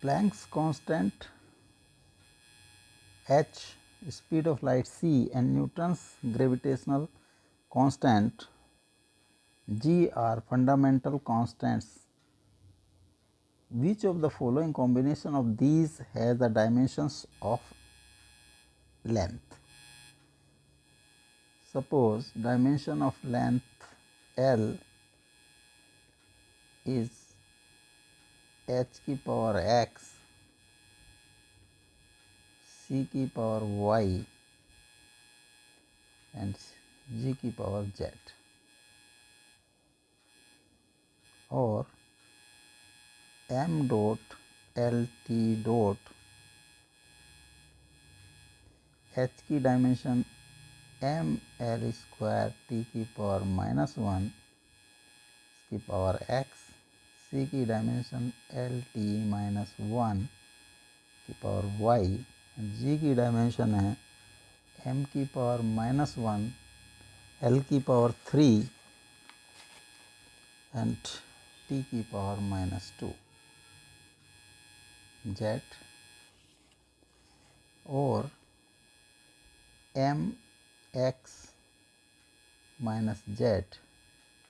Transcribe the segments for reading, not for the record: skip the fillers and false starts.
Planck's constant h, speed of light c, and Newton's gravitational constant g are fundamental constants. Which of the following combination of these has the dimensions of length? Suppose dimension of length L is h की power x, c की power y and g की power z, और m dot L t dot h की dimension m L square t की power -1 की power x, c की dimension L t -1 की power y, g की डायमेंशन है m की पावर -1 L की पावर 3 एंड t की पावर -2 z, और m x minus z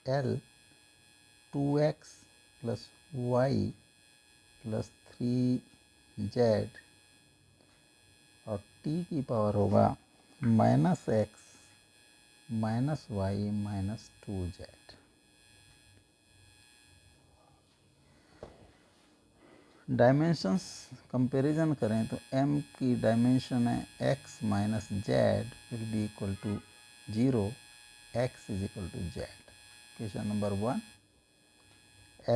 L 2x plus y plus 3z और t की पावर होगा -x minus y minus 2z। Dimensions comparison करें तो m की डायमेंशन है x minus Z will be equal to 0, x is equal to Z. Question number 1,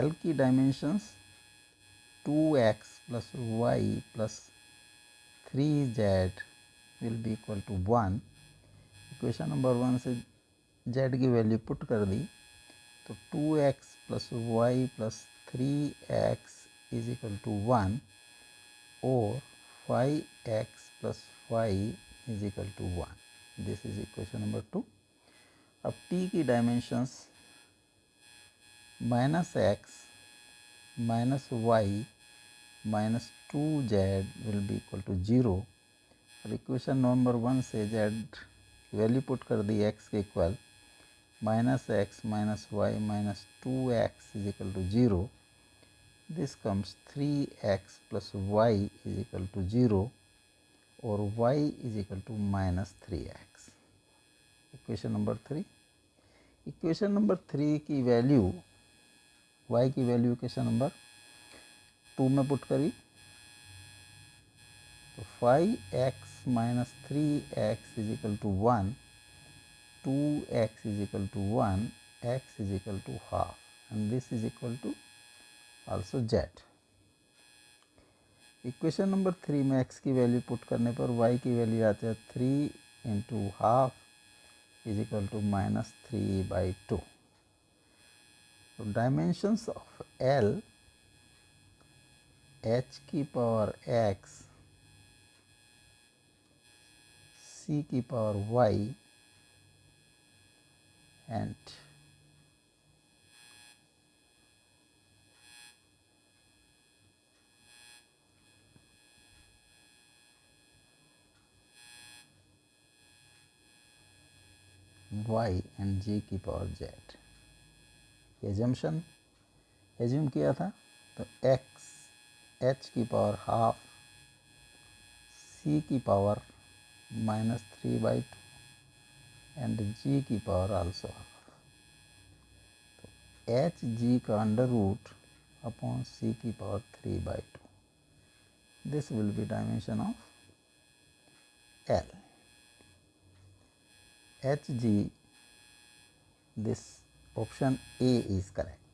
l की dimensions 2x plus y plus 3z will be equal to 1। Question number 1 से z की value put कर दी तो 2x plus y plus 3x is equal to 1 or 5x plus 5 is equal to 1. This is equation number 2. अब t की dimensions -x minus y minus 2z will be equal to 0 और equation number 1 से z value put कर दी x के equal -x minus y minus 2x is equal to 0. This comes 3x plus y is equal to 0 or y is equal to -3x. Equation number 3. Equation number 3 की value y की value equation number 2 में put करी तो 5x minus 3x is equal to 1, 2x is equal to 1, x is equal to half and this is equal to also z. Equation number 3 में x की value put करने पर y की value आती है 3 into half is equal to -3/2। तो dimensions of L h की power x, c की power y and y and g की पावर z। एजम्पशन एज्यूम किया था तो x h की पावर हाफ, c की पावर -3/2 एंड g की पावर आल्सो हाफ। तो h g का अंडर रूट अपॉन c की power 3/2। This will be dimension of L. Hg, this option A is correct.